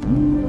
Hello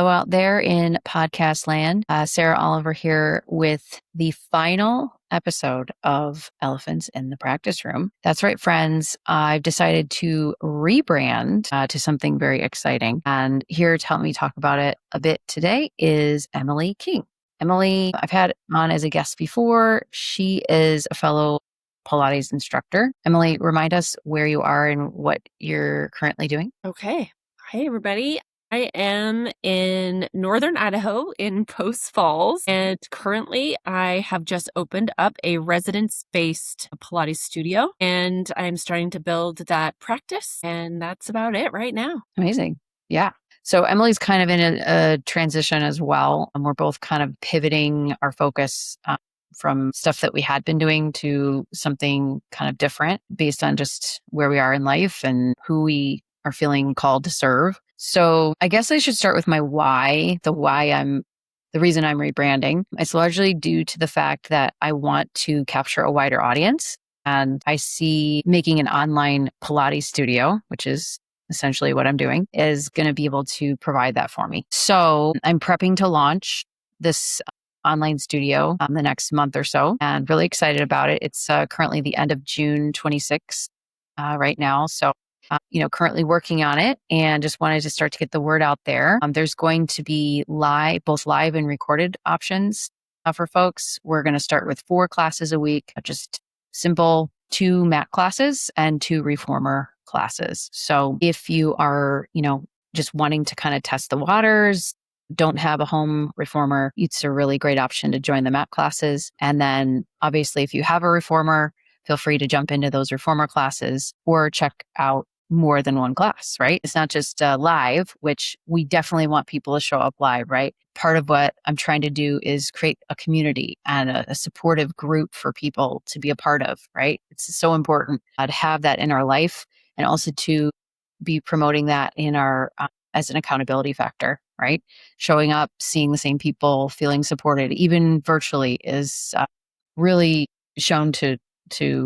out there in podcast land. Sarah Oliver here with the final episode of Elephants in the Practice Room. That's right, friends. I've decided to rebrand to something very exciting. And here to help me talk about it a bit today is Emily King. Emily, I've had on as a guest before. She is a fellow Pilates instructor. Emily, remind us where you are and what you're currently doing. Okay. Hey, everybody. I am in northern Idaho in Post Falls, and currently I have just opened up a residence-based Pilates studio, and I'm starting to build that practice, and that's about it right now. Amazing. Yeah. So Emily's kind of in a transition as well. And we're both kind of pivoting our focus from stuff that we had been doing to something kind of different based on just where we are in life and who we are feeling called to serve. So I guess I should start with my why, the reason I'm rebranding. It's largely due to the fact that I want to capture a wider audience. And I see making an online Pilates studio, which is essentially what I'm doing, is going to be able to provide that for me. So I'm prepping to launch this online studio the next month or so, and really excited about it. It's currently the end of June 26th right now. So currently working on it and just wanted to start to get the word out there. There's going to be both live and recorded options for folks. We're going to start with 4 classes a week, just simple 2 mat classes and 2 reformer classes. So if you are, just wanting to kind of test the waters, don't have a home reformer, it's a really great option to join the mat classes. And then obviously if you have a reformer, feel free to jump into those reformer classes or check out more than one class, right? It's not just live, which we definitely want people to show up live, right? Part of what I'm trying to do is create a community and a supportive group for people to be a part of, right? It's so important to have that in our life and also to be promoting that in our as an accountability factor, right? Showing up, seeing the same people, feeling supported, even virtually, is really shown to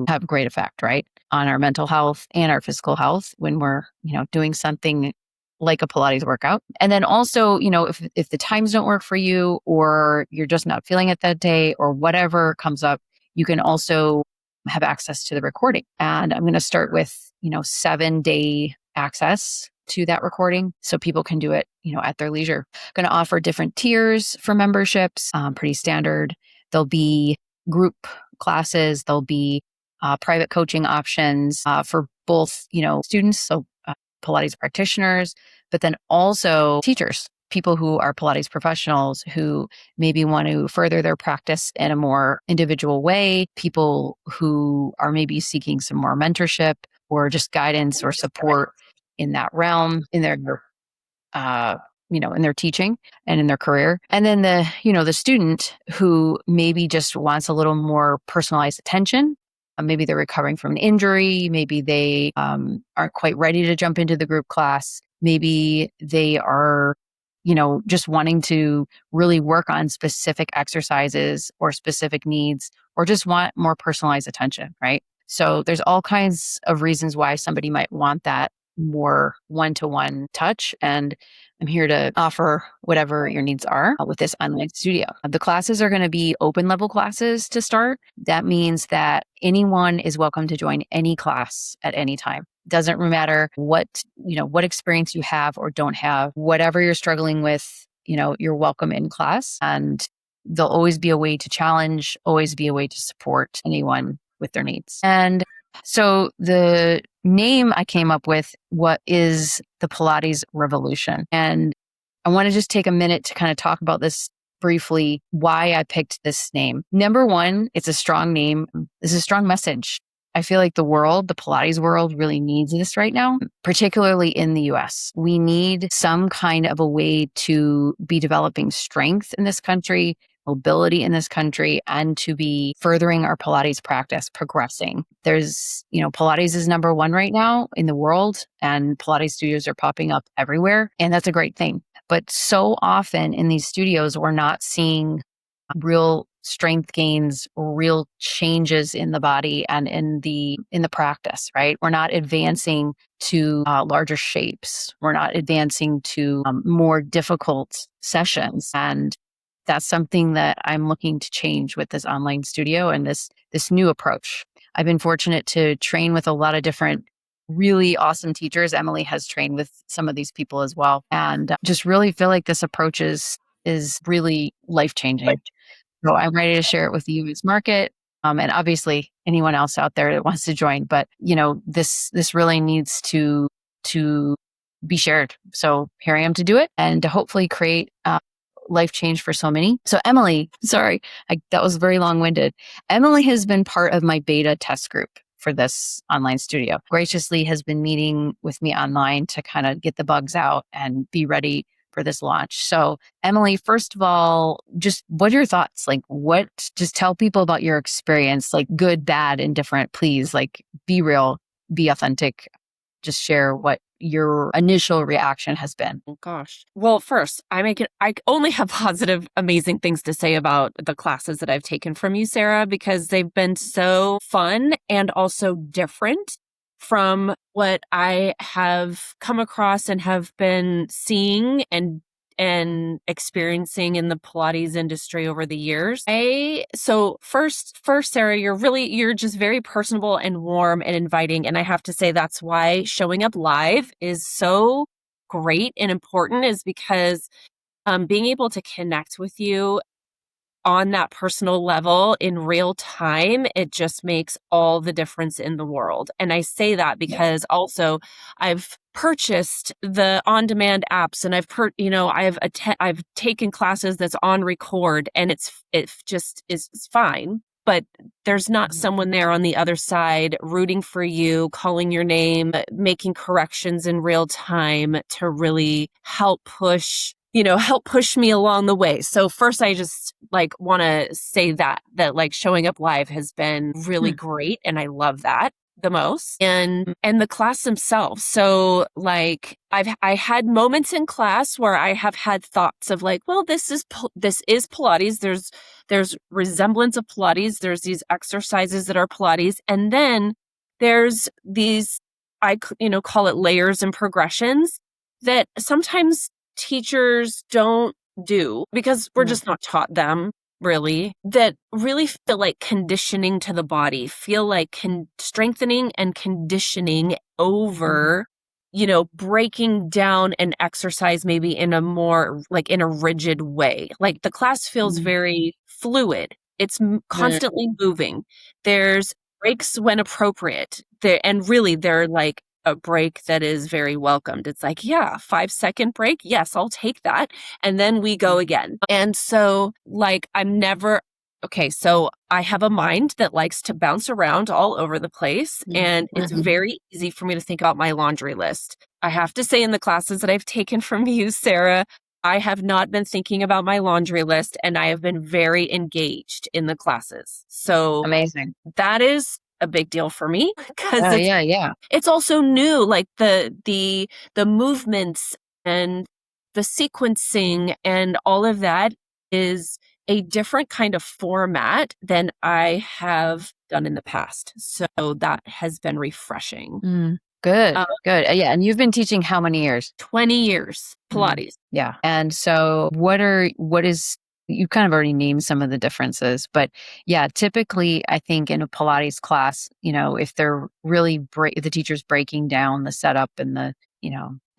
have great effect, right, on our mental health and our physical health when we're, doing something like a Pilates workout. And then also, if the times don't work for you or you're just not feeling it that day or whatever comes up, you can also have access to the recording. And I'm going to start with, 7-day access to that recording so people can do it, at their leisure. Going to offer different tiers for memberships, pretty standard. There'll be group classes, there'll be private coaching options for both, students, so Pilates practitioners, but then also teachers, people who are Pilates professionals who maybe want to further their practice in a more individual way, people who are maybe seeking some more mentorship or just guidance or support in that realm, in their in their teaching and in their career. And then the student who maybe just wants a little more personalized attention. Maybe they're recovering from an injury. Maybe they aren't quite ready to jump into the group class. Maybe they are, just wanting to really work on specific exercises or specific needs, or just want more personalized attention, right? So there's all kinds of reasons why somebody might want that more one-to-one touch. And I'm here to offer whatever your needs are with this online studio. The classes are going to be open level classes to start. That means that anyone is welcome to join any class at any time. Doesn't matter what experience you have or don't have, whatever you're struggling with, you're welcome in class. And there'll always be a way to challenge, always be a way to support anyone with their needs. And so the name I came up with, what is the Pilates Revolution? And I want to just take a minute to kind of talk about this briefly, why I picked this name. Number one, it's a strong name. It's a strong message. I feel like the Pilates world really needs this right now, particularly in the US. We need some kind of a way to be developing strength in this country, mobility in this country, and to be furthering our Pilates practice, progressing. There's, Pilates is number one right now in the world, and Pilates studios are popping up everywhere. And that's a great thing. But so often in these studios, we're not seeing real strength gains, real changes in the body and in the practice, right? We're not advancing to larger shapes. We're not advancing to more difficult sessions. And that's something that I'm looking to change with this online studio and this new approach. I've been fortunate to train with a lot of different really awesome teachers. Emily has trained with some of these people as well, and just really feel like this approach is really life changing. So I'm ready to share it with the US market. And obviously anyone else out there that wants to join, but this really needs to be shared. So here I am to do it and to hopefully create life change for so many. So Emily, sorry, that was very long winded. Emily has been part of my beta test group for this online studio. Graciously has been meeting with me online to kind of get the bugs out and be ready for this launch. So Emily, first of all, just what are your thoughts? Just tell people about your experience, like good, bad, indifferent, please, like be real, be authentic. Just share what your initial reaction has been. Oh gosh. Well, first, I only have positive, amazing things to say about the classes that I've taken from you, Sarah, because they've been so fun and also different from what I have come across and have been seeing and experiencing in the Pilates industry over the years. So first, Sarah, you're just very personable and warm and inviting. And I have to say that's why showing up live is so great and important, is because being able to connect with you on that personal level in real time, it just makes all the difference in the world. And I say that because also I've purchased the on-demand apps, and I've taken classes that's on record, and it just is fine. But there's not someone there on the other side rooting for you, calling your name, making corrections in real time to really help push me along the way. So first, I just want to say that like showing up live has been really great. And I love that the most, and the class themselves. So I had moments in class where I have had thoughts of like, well, this is Pilates. There's resemblance of Pilates. There's these exercises that are Pilates. And then there's these, I call it layers and progressions that sometimes teachers don't do because we're just not taught them, really, that really feel like conditioning to the body, feel like strengthening and conditioning over, breaking down an exercise maybe in a more in a rigid way. Like the class feels very fluid. It's constantly moving. There's breaks when appropriate. And really they're like a break that is very welcomed. It's like, yeah, 5-second break. Yes, I'll take that. And then we go again. And so so I have a mind that likes to bounce around all over the place. And it's very easy for me to think about my laundry list. I have to say, in the classes that I've taken from you, Sarah, I have not been thinking about my laundry list, and I have been very engaged in the classes. So Amazing. that is a big deal for me because it's also new, like the movements and the sequencing and all of that is a different kind of format than I have done in the past. So that has been refreshing. Good. Good. Yeah. And you've been teaching how many years? 20 years, Pilates. Yeah. And so you kind of already named some of the differences, but yeah, typically I think in a Pilates class, if they're really the teacher's breaking down the setup and the,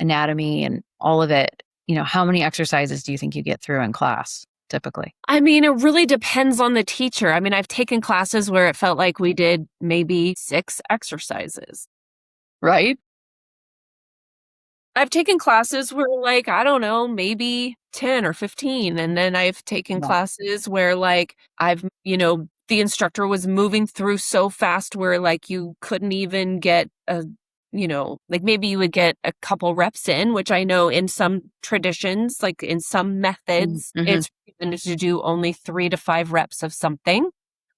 anatomy and all of it, how many exercises do you think you get through in class typically? I mean, it really depends on the teacher. I mean, I've taken classes where it felt like we did maybe 6 exercises. Right? I've taken classes where I don't know, maybe 10 or 15. And then I've taken classes where the instructor was moving through so fast where you couldn't even get maybe you would get a couple reps in, which I know in some traditions, in some methods, it's recommended to do only 3 to 5 reps of something,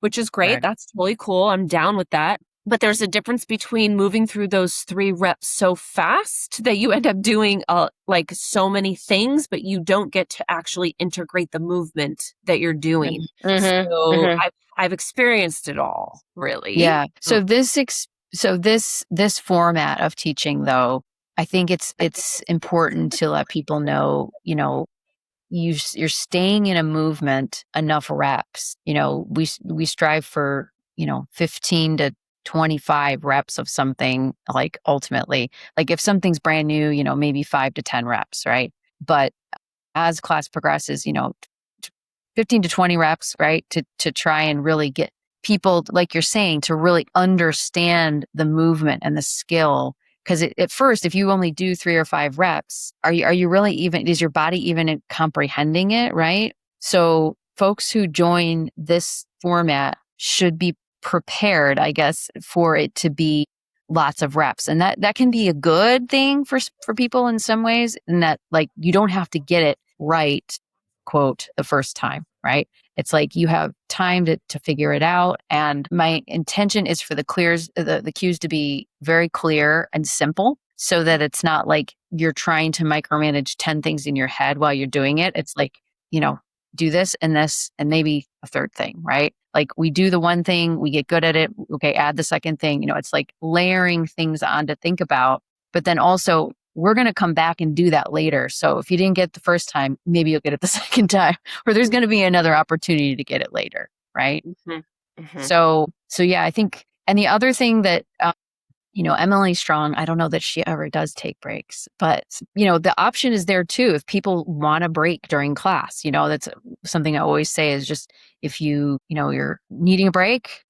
which is great. Right. That's totally cool. I'm down with that. But there's a difference between moving through those 3 reps so fast that you end up doing like so many things, but you don't get to actually integrate the movement that you're doing. Mm-hmm. So Mm-hmm. I've experienced it all, really. Yeah. So this format of teaching, though, I think it's important to let people know, you're staying in a movement enough reps. We strive for 15 to 25 reps of something, like ultimately, like if something's brand new, maybe 5 to 10 reps, right? But as class progresses, 15 to 20 reps, right? To try and really get people, like you're saying, to really understand the movement and the skill. Because at first, if you only do 3 or 5 reps, are you really even, is your body even comprehending it, right? So folks who join this format should be prepared, I guess, for it to be lots of reps. And that can be a good thing for people in some ways, in that, like, you don't have to get it right, quote, the first time, right? It's like you have time to figure it out. And my intention is for the cues to be very clear and simple, so that it's not like you're trying to micromanage 10 things in your head while you're doing it. It's like, do this and maybe a third thing, right? Like, we do the one thing, we get good at it. Okay, add the second thing. It's like layering things on to think about, but then also we're going to come back and do that later. So if you didn't get it the first time, maybe you'll get it the second time, or there's going to be another opportunity to get it later, right? Mm-hmm. Mm-hmm. So yeah, I think, and the other thing that, Emily Strong, I don't know that she ever does take breaks, but, the option is there too. If people want a break during class, that's something I always say is just, if you're needing a break,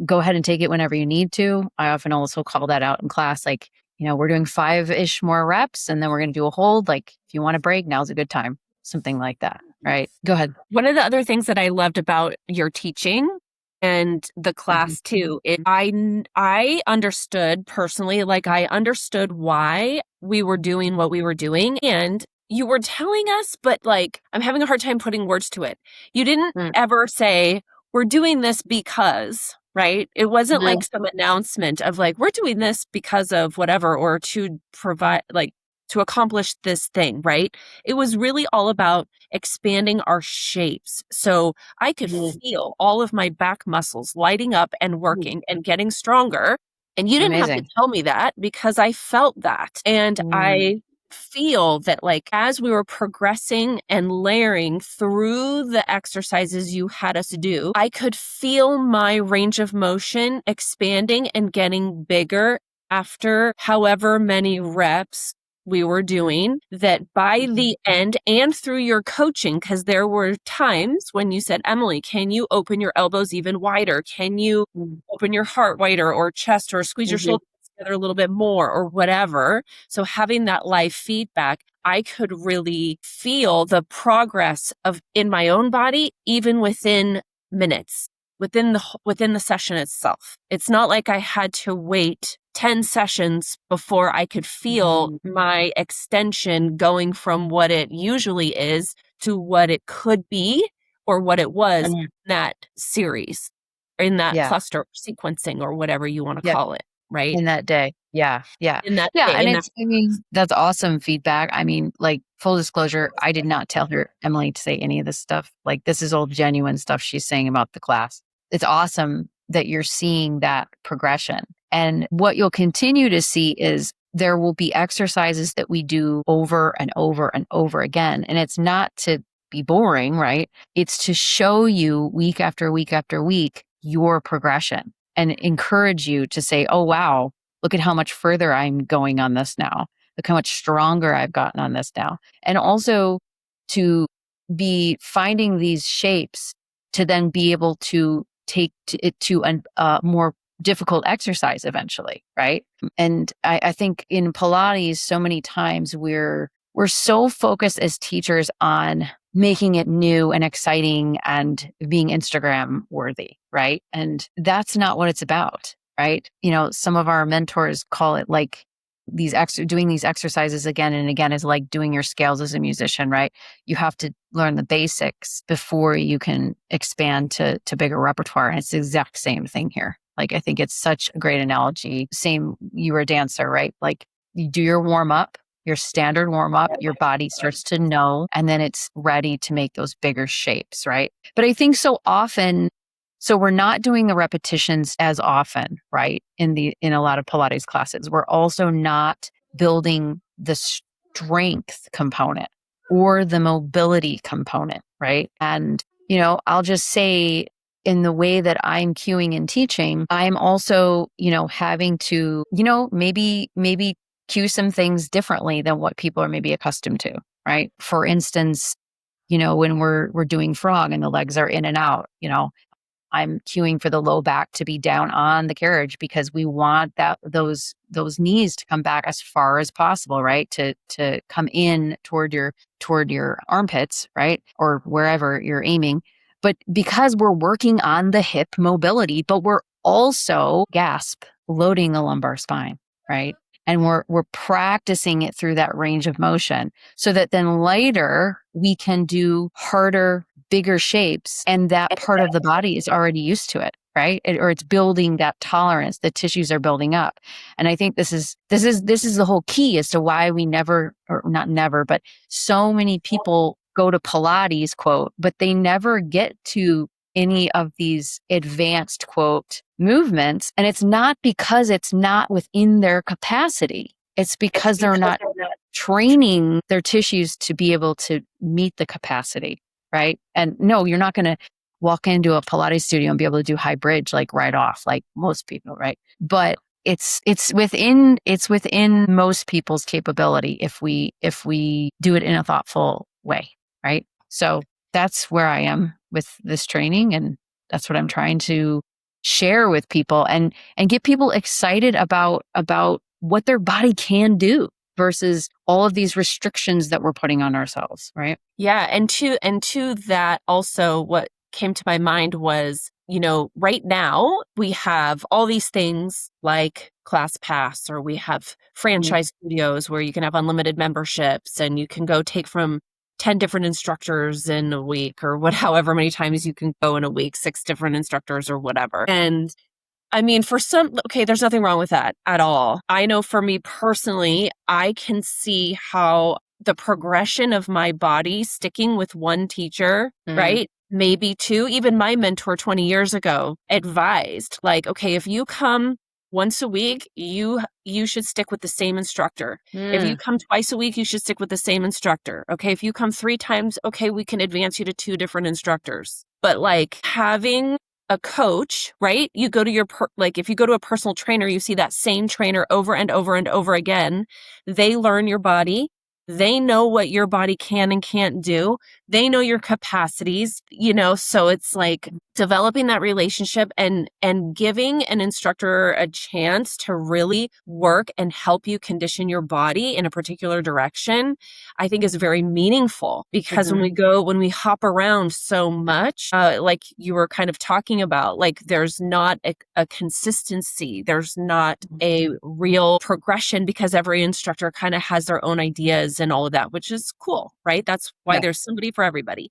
go ahead and take it whenever you need to. I often also call that out in class, like, we're doing 5-ish more reps and then we're going to do a hold. Like, if you want a break, now's a good time. Something like that. Right. Go ahead. One of the other things that I loved about your teaching and the class too, I understood personally, like, I understood why we were doing what we were doing, and you were telling us, but like, I'm having a hard time putting words to it. You didn't ever say, we're doing this because, right? It wasn't like some announcement of like, we're doing this because of whatever, or to provide, like, to accomplish this thing, right? It was really all about expanding our shapes. So I could feel all of my back muscles lighting up and working and getting stronger. And you didn't have to Amazing. tell me that, because I felt that. And I feel that, like, as we were progressing and layering through the exercises you had us do, I could feel my range of motion expanding and getting bigger after however many reps we were doing, that by the end and through your coaching, because there were times when you said, Emily, can you open your elbows even wider? Can you open your heart wider, or chest, or squeeze your shoulders together a little bit more, or whatever? So having that live feedback, I could really feel the progress in my own body, even within minutes, within the session itself. It's not like I had to wait 10 sessions before I could feel my extension going from what it usually is to what it could be, or what it was in that series, or in that cluster sequencing, or whatever you want to call it, right? In that day. Yeah. Yeah. In that Yeah. day, And that's awesome feedback. I mean, like, full disclosure, I did not tell Emily to say any of this stuff. Like, this is all genuine stuff she's saying about the class. It's awesome that you're seeing that progression. And what you'll continue to see is there will be exercises that we do over and over and over again. And it's not to be boring, right? It's to show you week after week after week your progression, and encourage you to say, oh, wow, look at how much further I'm going on this now. Look how much stronger I've gotten on this now. And also to be finding these shapes to then be able to take it to a more difficult exercise eventually, right? And I think in Pilates, so many times we're so focused as teachers on making it new and exciting and being Instagram worthy, right? And that's not what it's about, right? Some of our mentors call it like doing these exercises again and again is like doing your scales as a musician, right? You have to learn the basics before you can expand to bigger repertoire. And it's the exact same thing here. Like, I think it's such a great analogy. Same, you were a dancer, right? Like, you do your warm up, your standard warm up, your body starts to know, and then it's ready to make those bigger shapes, right? But I think so often, so we're not doing the repetitions as often, right? In a lot of Pilates classes, we're also not building the strength component or the mobility component, right? And, I'll just say, in the way that I'm cueing and teaching, I'm also, having to, maybe cue some things differently than what people are maybe accustomed to, right? For instance, when we're doing frog and the legs are in and out, I'm cueing for the low back to be down on the carriage because we want those knees to come back as far as possible, right? To come in toward your armpits, right? Or wherever you're aiming. But because we're working on the hip mobility, but we're also loading the lumbar spine, right? And we're practicing it through that range of motion so that then later we can do harder, bigger shapes, and that part of the body is already used to it, right? Or it's building that tolerance. The tissues are building up, and I think this is the whole key as to why we never, or not never, but so many people go to Pilates, quote, but they never get to any of these advanced, quote, movements. And it's not because it's not within their capacity. It's because they're not training their tissues to be able to meet the capacity, right? And no, you're not going to walk into a Pilates studio and be able to do high bridge like right off, like most people, right? But it's within most people's capability if we do it in a thoughtful way, right? So that's where I am with this training, and that's what I'm trying to share with people and get people excited about what their body can do versus all of these restrictions that we're putting on ourselves, right? Yeah, and to that also, what came to my mind was, right now we have all these things like ClassPass, or we have franchise studios where you can have unlimited memberships and you can go take from 10 different instructors in a week, or however many times you can go in a week, 6 different instructors or whatever. And I mean, for some, okay, there's nothing wrong with that at all. I know for me personally, I can see how the progression of my body sticking with one teacher, right? Maybe two. Even my mentor 20 years ago advised, like, okay, if you come once a week, you should stick with the same instructor. If you come twice a week, you should stick with the same instructor. Okay, if you come 3 times, okay, we can advance you to 2 different instructors. But like having a coach, right? You go to if you go to a personal trainer, you see that same trainer over and over and over again. They learn your body. They know what your body can and can't do. They know your capacities, so it's like developing that relationship and giving an instructor a chance to really work and help you condition your body in a particular direction, I think is very meaningful, because when we hop around so much, like you were kind of talking about, like there's not a consistency. There's not a real progression because every instructor kind of has their own ideas and all of that, which is cool, right? That's why there's somebody for everybody.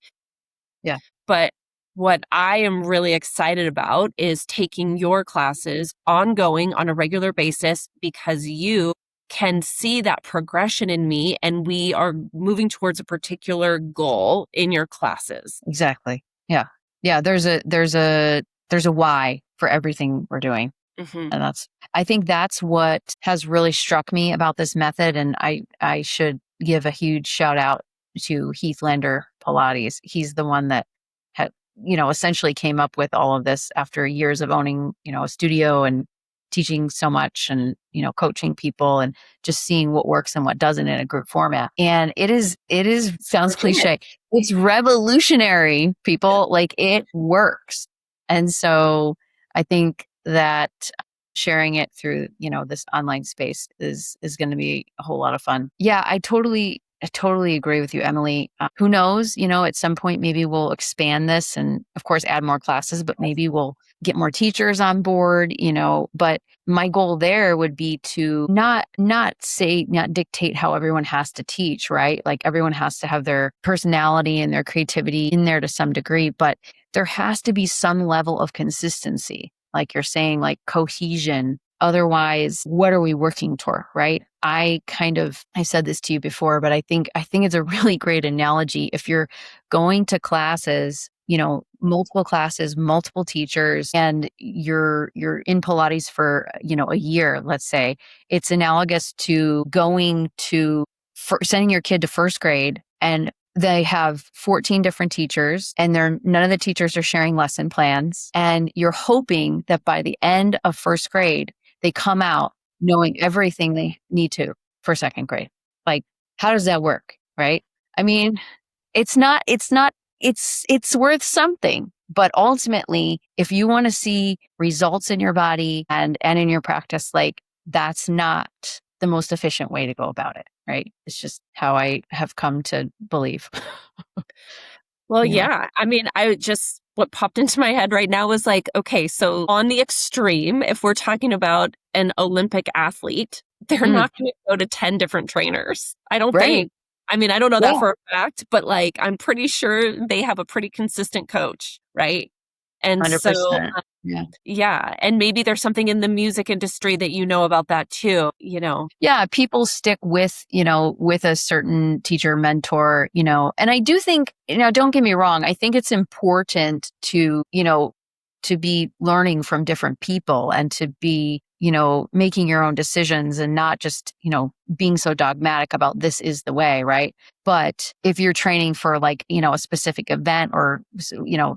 Yeah. But what I am really excited about is taking your classes ongoing on a regular basis, because you can see that progression in me and we are moving towards a particular goal in your classes. Exactly. Yeah. Yeah. There's a why for everything we're doing. And I think that's what has really struck me about this method. And I should give a huge shout out to Heath Lender Pilates. He's the one that had, essentially came up with all of this after years of owning, a studio and teaching so much and, coaching people and just seeing what works and what doesn't in a group format. And it is sounds cliche. It's revolutionary, people. Like, it works. And so I think that sharing it through, this online space is going to be a whole lot of fun. Yeah, I totally agree with you, Emily. Who knows, at some point, maybe we'll expand this and of course add more classes, but maybe we'll get more teachers on board, but my goal there would be to not dictate how everyone has to teach, right? Like, everyone has to have their personality and their creativity in there to some degree, but there has to be some level of consistency. like you're saying, like cohesion. Otherwise, what are we working toward, right? I said this to you before, but I think it's a really great analogy. If you're going to classes, multiple classes, multiple teachers, and you're in Pilates for, a year, let's say, it's analogous to sending your kid to first grade, and they have 14 different teachers, and none of the teachers are sharing lesson plans. And you're hoping that by the end of first grade, they come out knowing everything they need to for second grade. Like, how does that work? Right? I mean, it's worth something. But ultimately, if you want to see results in your body and in your practice, like, that's not the most efficient way to go about it, right? It's just how I have come to believe. Well, Yeah. yeah. I mean, what popped into my head right now was like, okay, so on the extreme, if we're talking about an Olympic athlete, they're Mm, not going to go to 10 different trainers. I don't right. think. I mean, I don't know that Yeah. for a fact, but like, I'm pretty sure they have a pretty consistent coach, right? And so, 100%. Yeah. yeah. And maybe there's something in the music industry that you know about that too, Yeah, people stick with a certain teacher mentor, and I do think, don't get me wrong, I think it's important to be learning from different people and to be, making your own decisions and not just, being so dogmatic about this is the way, right? But if you're training for, like, a specific event or,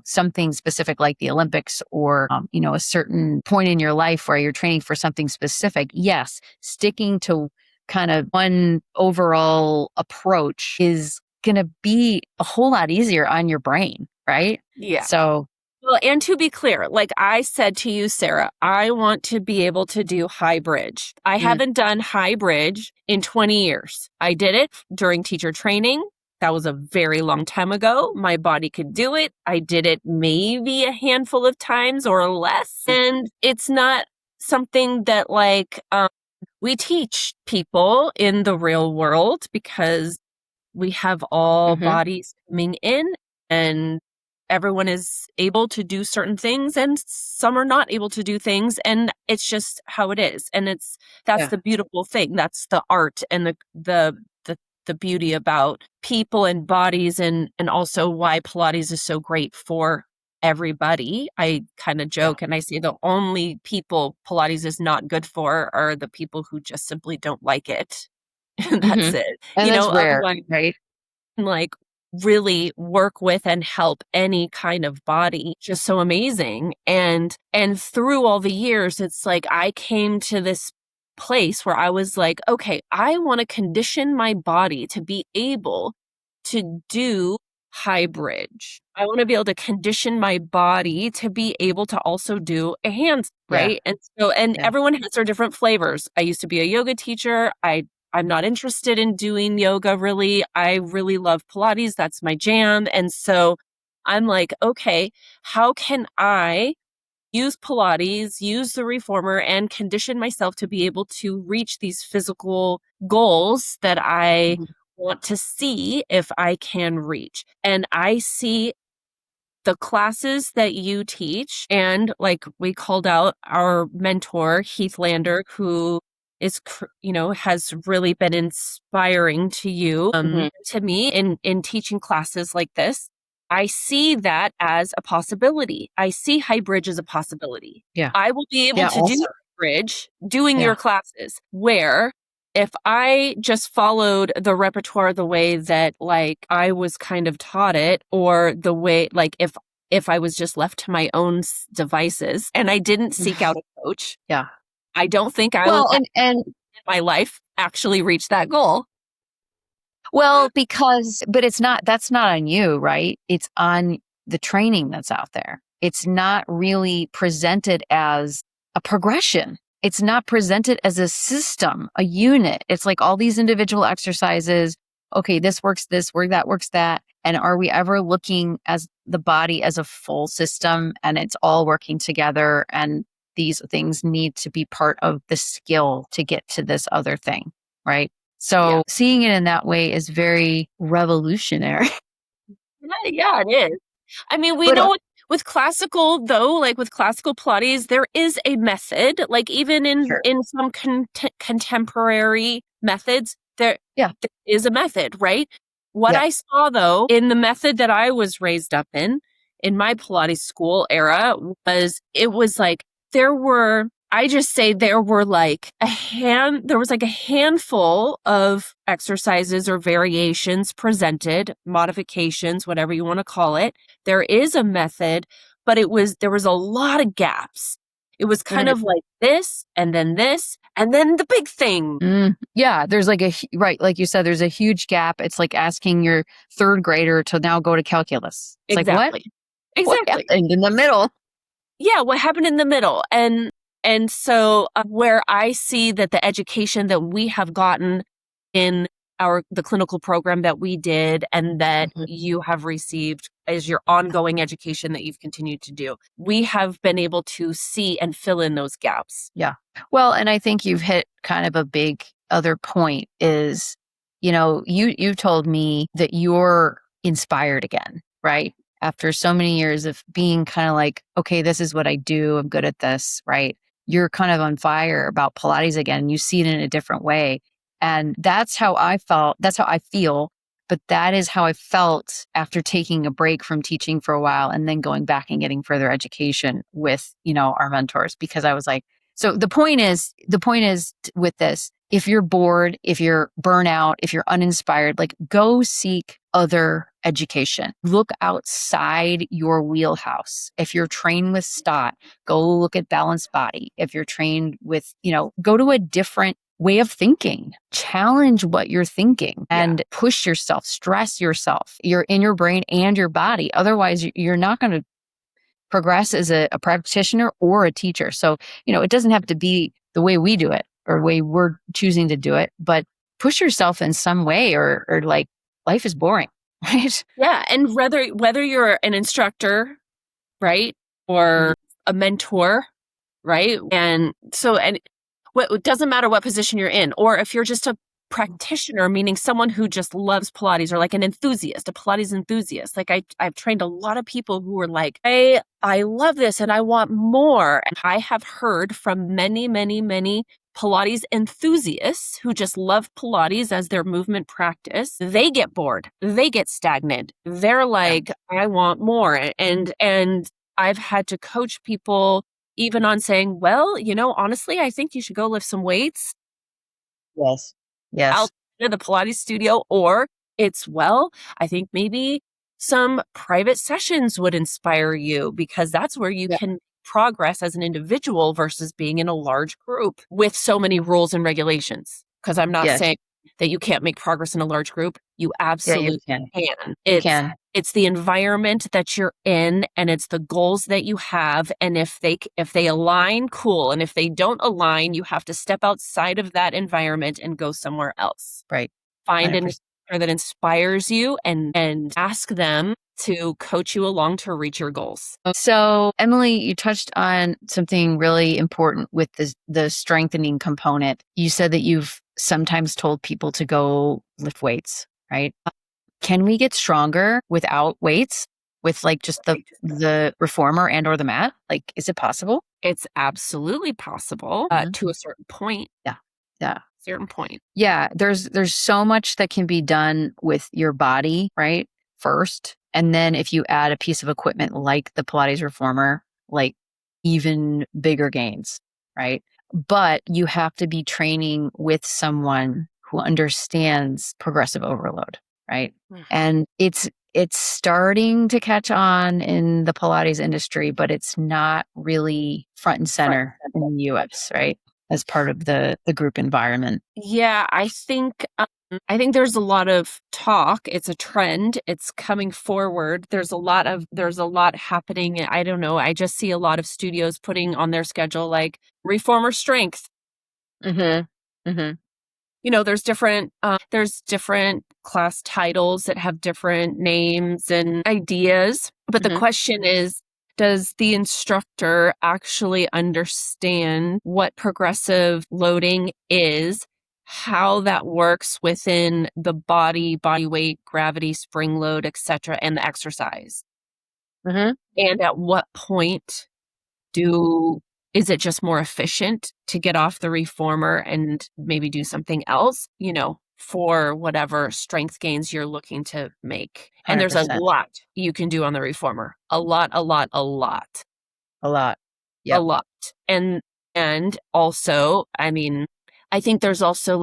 something specific like the Olympics or, a certain point in your life where you're training for something specific, yes, sticking to kind of one overall approach is going to be a whole lot easier on your brain, right? yeah. So, Well, and to be clear, like I said to you, Sarah, I want to be able to do high bridge. I mm, haven't done high bridge in 20 years. I did it during teacher training. That was a very long time ago. My body could do it. I did it maybe a handful of times or less. And it's not something that we teach people in the real world because we have all mhm, bodies coming in and everyone is able to do certain things and some are not able to do things, and it's just how it is. And that's yeah, the beautiful thing. That's the art and the beauty about people and bodies, and also why Pilates is so great for everybody. I kind of yeah, joke and I say the only people Pilates is not good for are the people who just simply don't like it. And that's mhm, it. and that's rare, Otherwise, right? like really work with and help any kind of body, just so amazing. And through all the years, it's like I came to this place where I was like, okay, I want to condition my body to be able to do high bridge. I want to be able to condition my body to be able to also do a hand, Yeah, right? And yeah, everyone has their different flavors. I used to be a yoga teacher. I'm not interested in doing yoga really. I really love Pilates. That's my jam. And so I'm like, okay, how can I use Pilates, use the reformer, and condition myself to be able to reach these physical goals that I mhm, want to see if I can reach? And I see the classes that you teach, and like we called out our mentor Heath Lander, who has really been inspiring to you, mhm, to me in teaching classes like this. I see that as a possibility. I see high bridge as a possibility. yeah, I will be able yeah, to do also, bridge doing your yeah, classes, where if I just followed the repertoire the way that like I was kind of taught it, or the way like if I was just left to my own devices and I didn't seek out a coach, yeah. I don't think I will Well, and in my life actually reach that goal. well, but that's not on you, right? It's on the training that's out there. It's not really presented as a progression. It's not presented as a system, a unit. It's like all these individual exercises. Okay, this work, that works that. And are we ever looking as the body as a full system and it's all working together? And these things need to be part of the skill to get to this other thing, right? Yeah. So seeing it in that way is very revolutionary. Yeah, it is. I mean, we But know With classical though, like with classical Pilates, there is a method, like even Sure. in some contemporary methods, Yeah. there is a method, right? What Yep. I saw though in the method that I was raised up in my Pilates school era was it was like there were I just say there were like there was like a handful of exercises or variations presented, modifications, whatever you want to call it. There is a method, but there was a lot of gaps. It was kind Mm, of like this, and then the big thing. yeah, there's like right, like you said, there's a huge gap. It's like asking your third grader to now go to calculus. It's like, what? Exactly. What Exactly. happened in the middle? Yeah, what happened in the middle? And so where I see that the education that we have gotten in the clinical program that we did and that Mhm. you have received as your ongoing education that you've continued to do, we have been able to see and fill in those gaps. Yeah. Well, and I think you've hit kind of a big other point is, you told me that you're inspired again, right? After so many years of being kind of like, okay, this is what I do. I'm good at this, right? You're kind of on fire about Pilates again. You see it in a different way. And that's how I felt. That's how I feel. But that is how I felt after taking a break from teaching for a while and then going back and getting further education with, our mentors, because I was like, so the point is with this, if you're bored, if you're burnout, if you're uninspired, like go seek other education. Look outside your wheelhouse. If you're trained with Stott, go look at balanced body. If you're trained with, go to a different way of thinking. Challenge what you're thinking and push yourself, stress yourself. You're in your brain and your body. Otherwise, you're not going to progress as a practitioner or a teacher. So, it doesn't have to be the way we do it or the way we're choosing to do it, but push yourself in some way or like life is boring, right? Yeah, and whether you're an instructor, right, Mhm. or a mentor, right? And what it doesn't matter what position you're in, or if you're just a practitioner, meaning someone who just loves Pilates, or like an enthusiast, a Pilates enthusiast. Like I've trained a lot of people who are like, I love this and I want more. And I have heard from many, many, many Pilates enthusiasts who just love Pilates as their movement practice. They get bored. They get stagnant. They're Yeah. like, I want more. And I've had to coach people even on saying, well, honestly, I think you should go lift some weights Yes. Yes. outside of the Pilates studio, or I think maybe some private sessions would inspire you because that's where you Yeah. can progress as an individual versus being in a large group with so many rules and regulations. Because I'm not Yes. saying that you can't make progress in a large group. You Yeah, you absolutely can. can. You It's can. it's the environment that you're in and it's the goals that you have, and if they align, cool, and if they don't align, you have to step outside of that environment and go somewhere else. Right. Find an 100%. instructor that inspires you and ask them to coach you along to reach your goals. So, Emily, you touched on something really important with the strengthening component. You said that you've sometimes told people to go lift weights, right? Can we get stronger without weights? With like just the reformer and or the mat? Like, is it possible? It's absolutely possible Mhm. to a certain point. Yeah. Yeah. Certain point. Yeah, there's so much that can be done with your body, right? First, and then if you add a piece of equipment like the Pilates reformer, like even bigger gains, right? But you have to be training with someone who understands progressive overload, right? Mhm. And it's starting to catch on in the Pilates industry, but it's not really front and Right. center in the US, right? As part of the group environment. Yeah, I think there's a lot of talk. It's a trend. It's coming forward. There's a lot happening. I don't know. I just see a lot of studios putting on their schedule like reformer strength. Mhm. Mhm. There's different class titles that have different names and ideas. But the Mhm. question is, does the instructor actually understand what progressive loading is, how that works within the body weight, gravity, spring load, etc., and the exercise? Hmm. And at what point do is it just more efficient to get off the reformer and maybe do something else, for whatever strength gains you're looking to make? And there's a 100%. lot you can do on the reformer. A lot, a lot, a lot, A lot. a Yep. lot. And also, I mean, I think there's also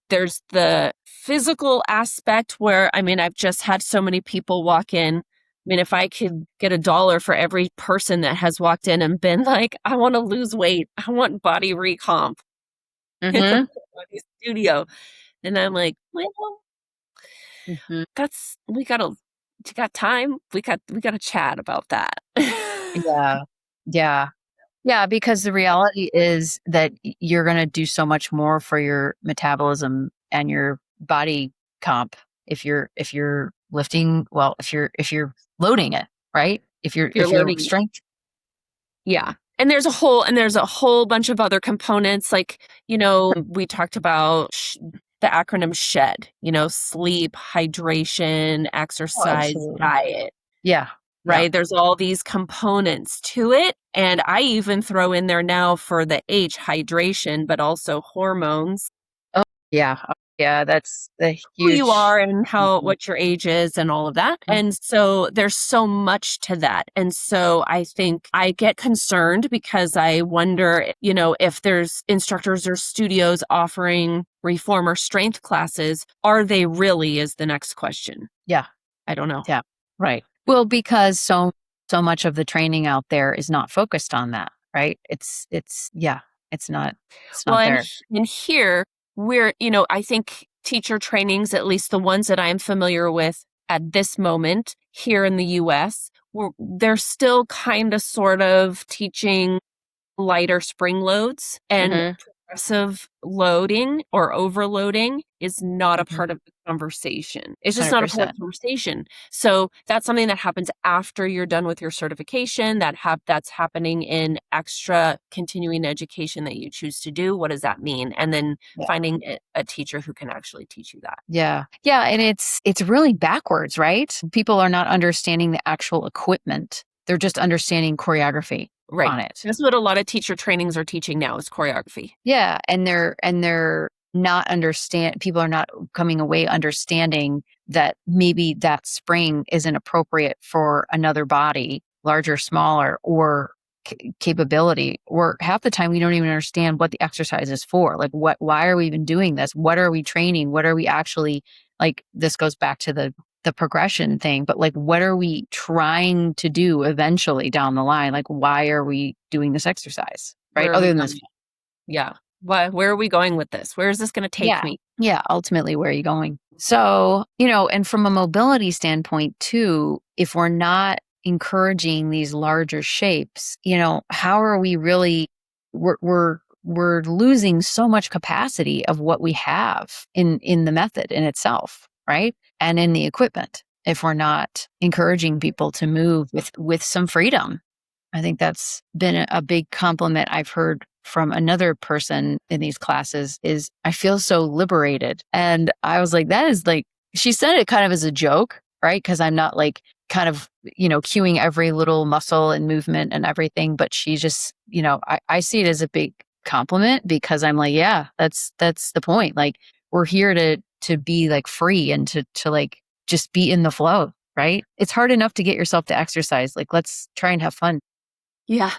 there's the physical aspect where, I mean, I've just had so many people walk in. I mean, if I could get $1 for every person that has walked in and been like, I want to lose weight, I want body recomp in the Hmm. body studio. And I'm like, well, Hmm. you got time? We got to chat about that. Yeah. Yeah. Yeah, because the reality is that you're going to do so much more for your metabolism and your body comp if you're lifting, well, if you're loading it, right? If you're If you're if you're loading. strength. Yeah. And there's a whole bunch of other components we talked about the acronym SHED, sleep, hydration, Oh, exercise, absolutely. diet, Yeah. Yeah. right? There's all these components to it. And I even throw in there now for the H, hydration, but also hormones, Oh, yeah. Yeah, that's the who you huge. are and Mhm. what your age is and all of that. Mhm. And so there's so much to that. And so I think I get concerned because I wonder, if there's instructors or studios offering reformer strength classes, are they really is the next question. Yeah. I don't know. Yeah. Right. Well, because so much of the training out there is not focused on that, right? Yeah, it's not it's Well, not there. and here I think teacher trainings, at least the ones that I'm familiar with at this moment here in the US, they're still kind of sort of teaching lighter spring loads, and Mhm. progressive loading or overloading is not a Mhm. part of the conversation. It's just not a part of 100%. the conversation. So that's something that happens after you're done with your certification, that's happening in extra continuing education that you choose to do. What does that mean? And then Yeah. finding a teacher who can actually teach you that. Yeah. Yeah, and it's really backwards, right? People are not understanding the actual equipment. They're just understanding choreography Right. on it. That's what a lot of teacher trainings are teaching now is choreography. Yeah, and they're not understand people are not coming away understanding that maybe that spring isn't appropriate for another body, larger, smaller, or capability. Or half the time we don't even understand what the exercise is for. Like why are we even doing this? What are we training? What are we actually, like, this goes back to the progression thing, but like what are we trying to do eventually down the line? Like why are we doing this exercise? Right? Where are Other we than this. going? Yeah. Where are we going with this? Where is this going to take Yeah. me? Yeah. Ultimately, where are you going? So, and from a mobility standpoint, too, if we're not encouraging these larger shapes, how are we really, we're losing so much capacity of what we have in the method in itself, right? And in the equipment, if we're not encouraging people to move with some freedom. I think that's been a big compliment I've heard from another person in these classes is, I feel so liberated. And I was like, that is like, she said it kind of as a joke, right? Because I'm not like kind of, cueing every little muscle and movement and everything. But she just, I see it as a big compliment because I'm like, yeah, that's the point. Like we're here to be like free and to like just be in the flow, right? It's hard enough to get yourself to exercise. Like let's try and have fun Yeah.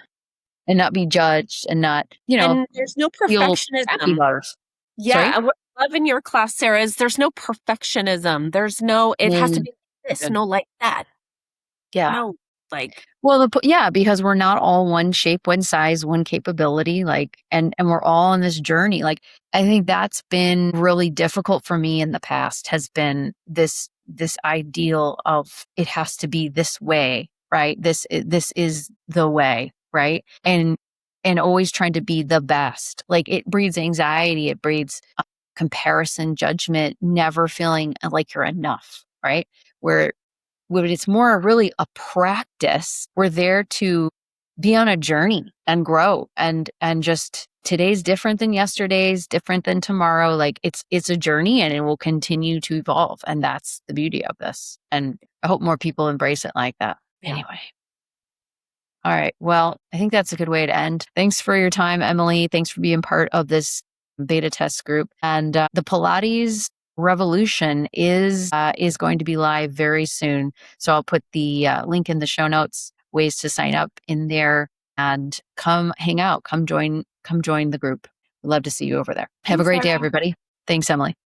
and not be judged and not, And there's no feel crappy perfectionism. about us. Yeah. Sorry? And what I love in your class, Sarah, is there's no perfectionism. It has to Mm, be this, good. no like that. Yeah. No, like, Well, yeah, because we're not all one shape, one size, one capability, like, and we're all on this journey. Like, I think that's been really difficult for me in the past, has been this ideal of it has to be this way, right? This is the way, right? And always trying to be the best. Like it breeds anxiety, it breeds comparison, judgment, never feeling like you're enough, right? Where when it's more really a practice, we're there to be on a journey and grow and just today's different than yesterday's, different than tomorrow. Like it's a journey and it will continue to evolve. And that's the beauty of this. And I hope more people embrace it like that. Anyway. All right. Well, I think that's a good way to end. Thanks for your time, Emily. Thanks for being part of this beta test group. And the Pilates Revolution is going to be live very soon. So I'll put the link in the show notes, ways to sign up in there, and come hang out. Come join the group. We'd love to see you over there. Have a great day, everybody. Thanks, Emily.